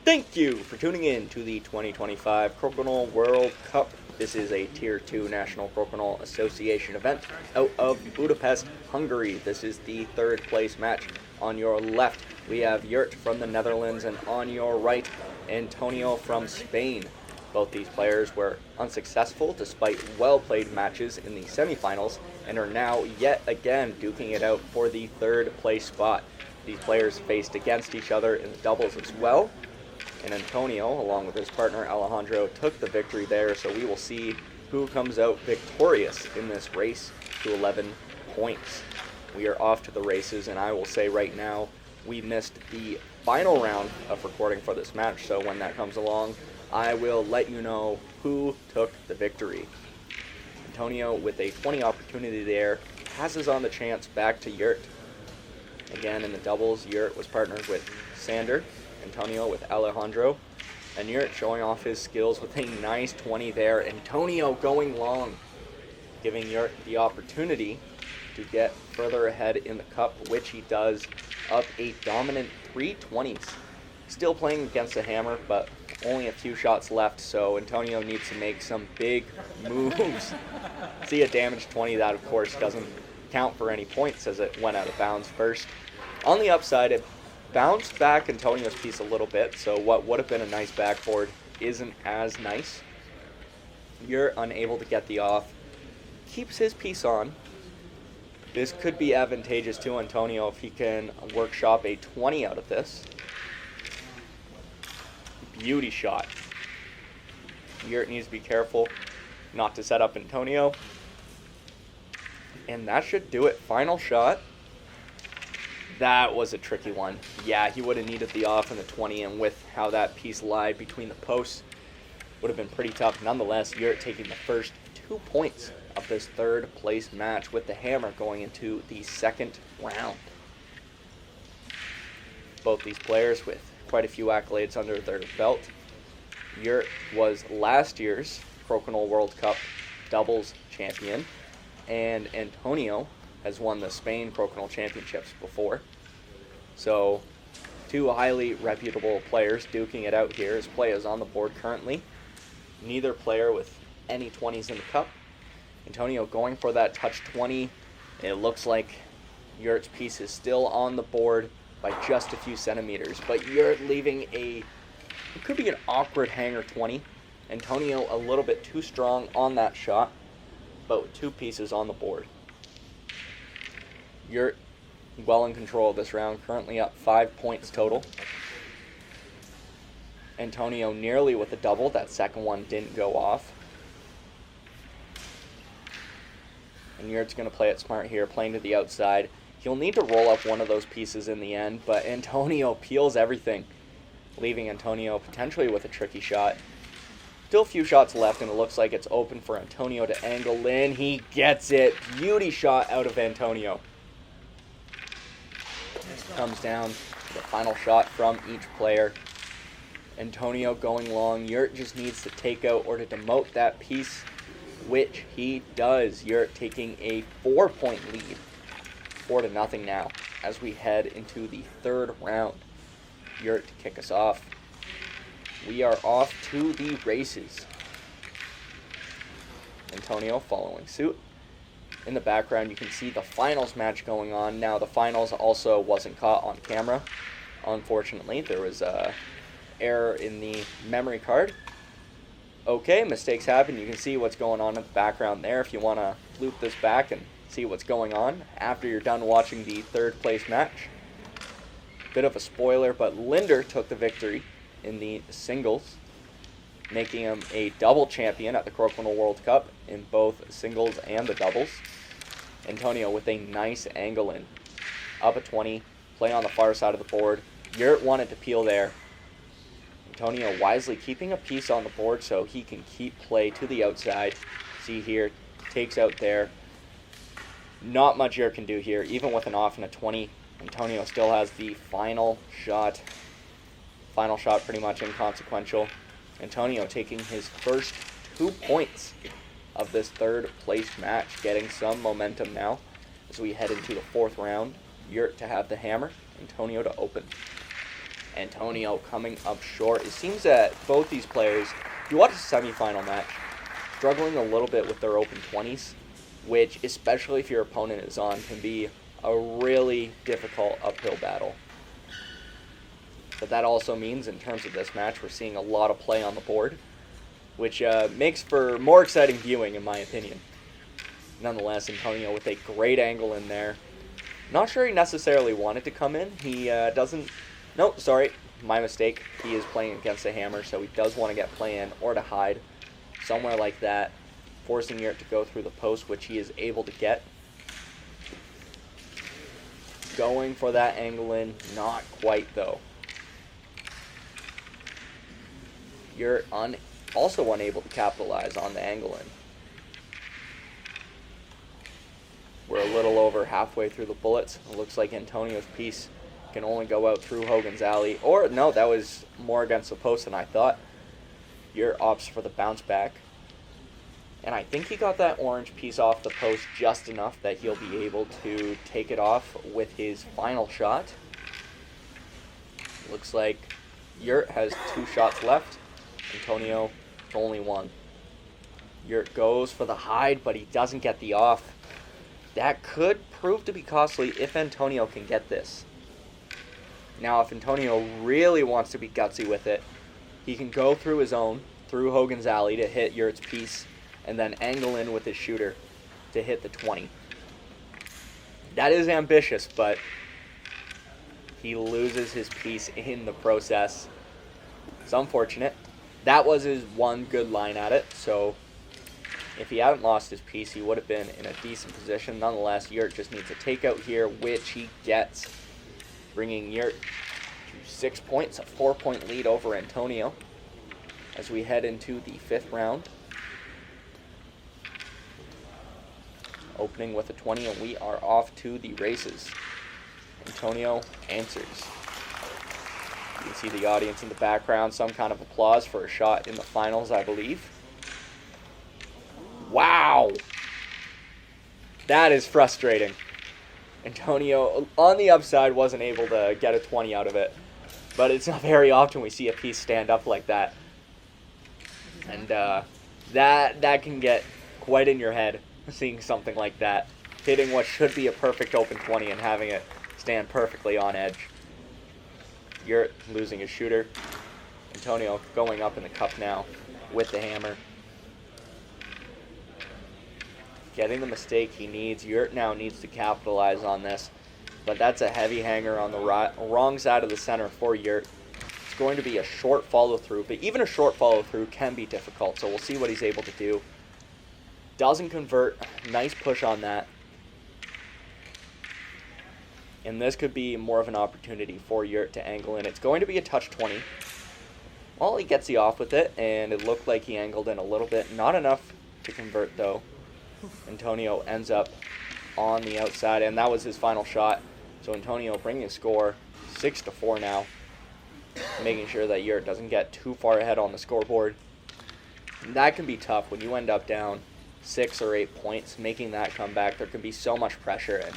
Thank you for tuning in to the 2025 Crokinole World Cup. This is a Tier 2 National Crokinole Association event out of Budapest, Hungary. This is the third place match. On your left, we have Joert from the Netherlands, and on your right, Antonio from Spain. Both these players were unsuccessful despite well-played matches in the semifinals and are now yet again duking it out for the third place spot. These players faced against each other in the doubles as well, and Antonio, along with his partner Alejandro, took the victory there, so we will see who comes out victorious in this race to 11 points. We are off to the races, and I will say right now, we missed the final round of recording for this match, so when that comes along, I will let you know who took the victory. Antonio, with a 20 opportunity there, passes on the chance back to Joert. Again, in the doubles, Joert was partnered with Sander, Antonio with Alejandro, and Joert showing off his skills with a nice 20 there. Antonio going long, giving Joert the opportunity to get further ahead in the cup, which he does, up a dominant 320s. Still playing against the hammer, but only a few shots left, so Antonio needs to make some big moves. See a damaged 20, that of course doesn't count for any points as it went out of bounds first. On the upside, it bounced back Antonio's piece a little bit, so what would have been a nice backboard isn't as nice. You're unable to get the off. Keeps his piece on. This could be advantageous to Antonio if he can workshop a 20 out of this. Beauty shot. Joert needs to be careful not to set up Antonio. And that should do it. Final shot. That was a tricky one. Yeah, he would have needed the off in the 20, and with how that piece lied between the posts, would have been pretty tough. Nonetheless, Joert taking the first 2 points of this third place match with the hammer going into the second round. Both these players with quite a few accolades under their belt. Joert was last year's Crokinole World Cup doubles champion, and Antonio has won the Spain Crokinole Championships before. So, two highly reputable players duking it out here. His play is on the board currently. Neither player with any 20s in the cup. Antonio going for that touch 20. It looks like Joert's piece is still on the board by just a few centimeters, but Joert leaving it could be an awkward hanger 20. Antonio a little bit too strong on that shot, but with two pieces on the board. Joert well in control of this round, currently up 5 points total. Antonio nearly with a double, that second one didn't go off. And Joert's going to play it smart here, playing to the outside. He'll need to roll up one of those pieces in the end, but Antonio peels everything, leaving Antonio potentially with a tricky shot. Still a few shots left, and it looks like it's open for Antonio to angle in. He gets it. Beauty shot out of Antonio. Comes down to the final shot from each player. Antonio going long. Joert just needs to take out or to demote that piece, which he does. Joert taking a 4-point lead. 4-0 now as we head into the third round. Joert to kick us off. We are off to the races. Antonio following suit. In the background, you can see the finals match going on. Now, the finals also wasn't caught on camera. Unfortunately, there was a error in the memory card. Okay, mistakes happen. You can see what's going on in the background there if you want to loop this back and see what's going on after you're done watching the third place match. Bit of a spoiler, but Linder took the victory in the singles, making him a double champion at the Crokinole World Cup in both singles and the doubles. Antonio with a nice angle in. Up a 20, playing on the far side of the board. Joert wanted to peel there. Antonio wisely keeping a piece on the board so he can keep play to the outside. See here, takes out there. Not much Joert can do here, even with an off and a 20. Antonio still has the final shot. Final shot pretty much inconsequential. Antonio taking his first 2 points of this third place match, getting some momentum now as we head into the fourth round. Joert to have the hammer, Antonio to open. Antonio coming up short. It seems that both these players, if you watch a semifinal match, struggling a little bit with their open 20s, which, especially if your opponent is on, can be a really difficult uphill battle. But that also means, in terms of this match, we're seeing a lot of play on the board, which makes for more exciting viewing, in my opinion. Nonetheless, Antonio with a great angle in there. Not sure he necessarily wanted to come in. He doesn't... Nope, sorry, my mistake. He is playing against a hammer, so he does want to get play in or to hide somewhere like that, forcing Joert to go through the post, which he is able to get. Going for that angle in, not quite though. Joert also unable to capitalize on the angle in. We're a little over halfway through the bullets. It looks like Antonio's piece can only go out through Hogan's alley. Or, no, that was more against the post than I thought. Joert opts for the bounce back. And I think he got that orange piece off the post just enough that he'll be able to take it off with his final shot. Looks like Joert has 2 shots left. Antonio, only 1. Joert goes for the hide, but he doesn't get the off. That could prove to be costly if Antonio can get this. Now, if Antonio really wants to be gutsy with it, he can go through his own, through Hogan's alley to hit Joert's piece, and then angle in with his shooter to hit the 20. That is ambitious, but he loses his piece in the process. It's unfortunate. That was his one good line at it, so if he hadn't lost his piece, he would have been in a decent position. Nonetheless, Joert just needs a takeout here, which he gets, bringing Joert to 6 points, a 4-point lead over Antonio as we head into the 5th round. Opening with a 20, and we are off to the races. Antonio answers. You can see the audience in the background, some kind of applause for a shot in the finals, I believe. Wow! That is frustrating. Antonio, on the upside, wasn't able to get a 20 out of it. But it's not very often we see a piece stand up like that. And that can get quite in your head, seeing something like that. Hitting what should be a perfect open 20 and having it stand perfectly on edge. Joert losing his shooter. Antonio going up in the cup now with the hammer. Getting the mistake he needs. Joert now needs to capitalize on this. But that's a heavy hanger on the wrong side of the center for Joert. It's going to be a short follow-through, but even a short follow-through can be difficult, so we'll see what he's able to do. Doesn't convert. Nice push on that. And this could be more of an opportunity for Joert to angle in. It's going to be a touch 20. Well, he gets the off with it, and it looked like he angled in a little bit. Not enough to convert, though. Antonio ends up on the outside, and that was his final shot. So Antonio bringing a score 6-4 now, making sure that Joert doesn't get too far ahead on the scoreboard. And that can be tough when you end up down 6 or 8 points. Making that comeback, there can be so much pressure, and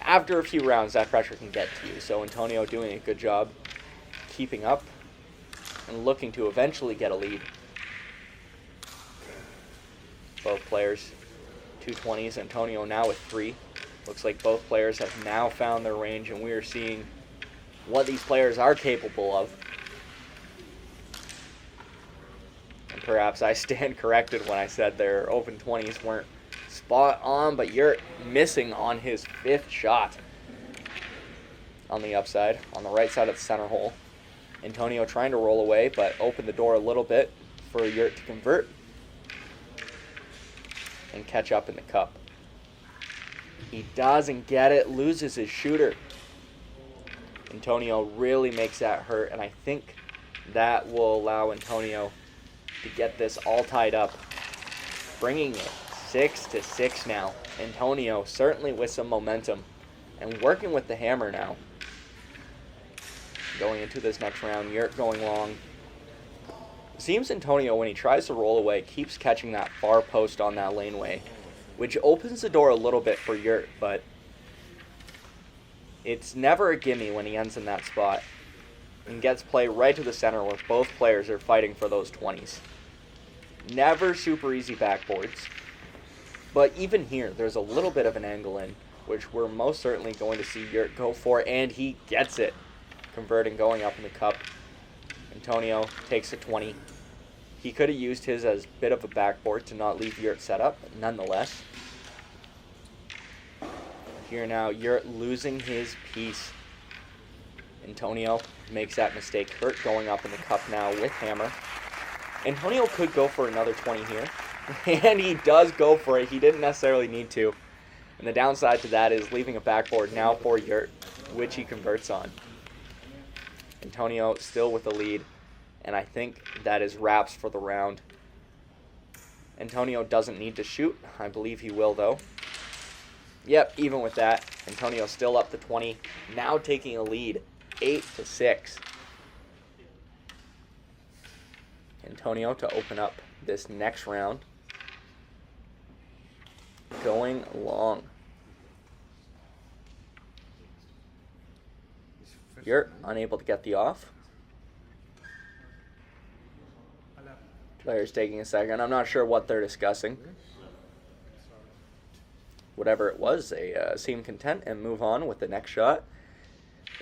after a few rounds, that pressure can get to you. So Antonio doing a good job keeping up and looking to eventually get a lead. Both players, 220s. Antonio now with 3. Looks like both players have now found their range, and we are seeing what these players are capable of. And perhaps I stand corrected when I said their open 20s weren't spot on, but Joert missing on his 5th shot on the upside, on the right side of the center hole. Antonio trying to roll away, but open the door a little bit for Joert to convert and catch up in the cup. He doesn't get it, loses his shooter. Antonio really makes that hurt, and I think that will allow Antonio to get this all tied up, bringing it 6-6 now. Antonio certainly with some momentum and working with the hammer now. Going into this next round, Joert going long. It seems Antonio, when he tries to roll away, keeps catching that far post on that laneway, which opens the door a little bit for Joert, but it's never a gimme when he ends in that spot. and gets play right to the center where both players are fighting for those 20s. Never super easy backboards. But even here, there's a little bit of an angle in, which we're most certainly going to see Joert go for, and he gets it, converting going up in the cup. Antonio takes a 20. He could have used his as a bit of a backboard to not leave Joert set up, but nonetheless. Here now, Joert losing his piece. Antonio makes that mistake hurt, going up in the cup now with hammer. Antonio could go for another 20 here, and he does go for it. He didn't necessarily need to. And the downside to that is leaving a backboard now for Joert, which he converts on. Antonio still with the lead, and I think that is wraps for the round. Antonio doesn't need to shoot. I believe he will, though. Yep, even with that, Antonio still up to 20, now taking a lead, 8-6. Antonio to open up this next round. Going long. Joert unable to get the off. Players taking a second. I'm not sure what they're discussing. Whatever it was, they seem content and move on with the next shot.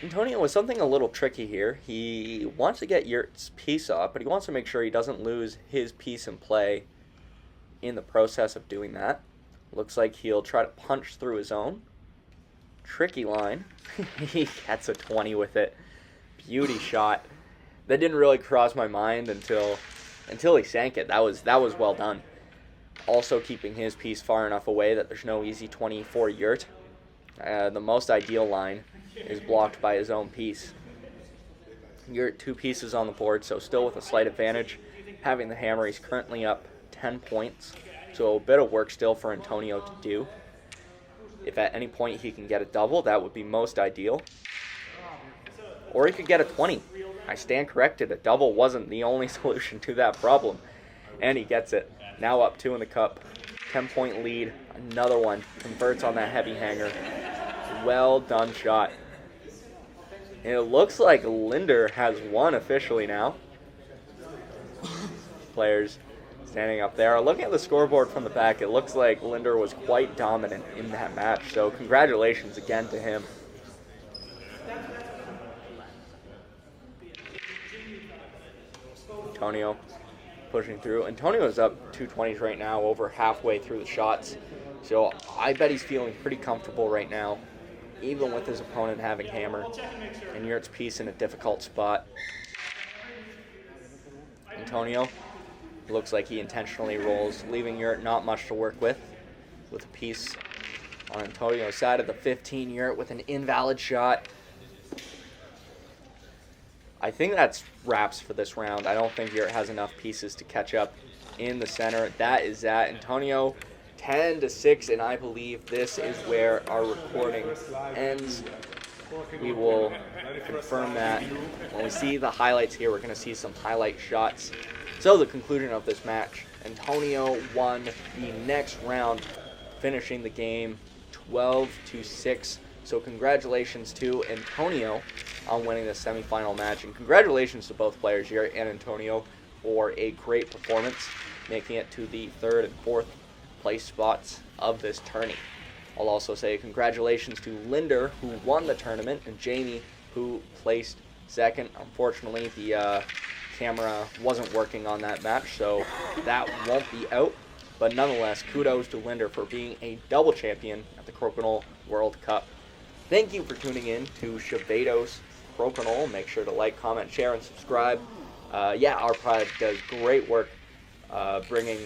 Antonio with something a little tricky here. He wants to get Joert's piece off, but he wants to make sure he doesn't lose his piece in play in the process of doing that. Looks like he'll try to punch through his own. Tricky line. He gets a 20 with it. Beauty shot. That didn't really cross my mind until he sank it. That was well done. Also keeping his piece far enough away that there's no easy 20 for Joert. The most ideal line is blocked by his own piece. Joert 2 pieces on the board, so still with a slight advantage. Having the hammer, he's currently up 10 points. So a bit of work still for Antonio to do. If at any point he can get a double, that would be most ideal. Or he could get a 20. I stand corrected. A double wasn't the only solution to that problem. And he gets it. Now up 2 in the cup. 10-point lead. Another one. Converts on that heavy hanger. Well done shot. And it looks like Linder has won officially now. Players standing up there. Looking at the scoreboard from the back, it looks like Linder was quite dominant in that match. So congratulations again to him. Antonio pushing through. Antonio's up 220s right now, over halfway through the shots. So I bet he's feeling pretty comfortable right now, even with his opponent having hammer. And Joert's piece in a difficult spot. Antonio looks like he intentionally rolls, leaving Joert not much to work with a piece on Antonio's side of the 15. Joert with an invalid shot. I think that's wraps for this round. I don't think Joert has enough pieces to catch up in the center. That is that. Antonio 10-6, and I believe this is where our recording ends. We will confirm that. When we see the highlights here, we're going to see some highlight shots. So the conclusion of this match, Antonio won the next round, finishing the game 12-6. So congratulations to Antonio on winning the semifinal match, and congratulations to both players, Joert and Antonio, for a great performance, making it to the 3rd and 4th place spots of this tourney. I'll also say congratulations to Linder, who won the tournament, and Jamie, who placed 2nd. Unfortunately, the camera wasn't working on that match, so that won't be out. But nonetheless, kudos to Linder for being a double champion at the Crokinole World Cup. Thank you for tuning in to Chevados Crokinole. Make sure to like, comment, share, and subscribe. Our product does great work bringing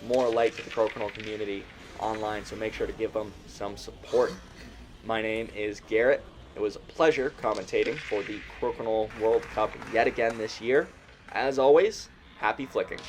more light to the Crokinole community online, so make sure to give them some support. My name is Garrett. It was a pleasure commentating for the Crokinole World Cup yet again this year. As always, happy flicking.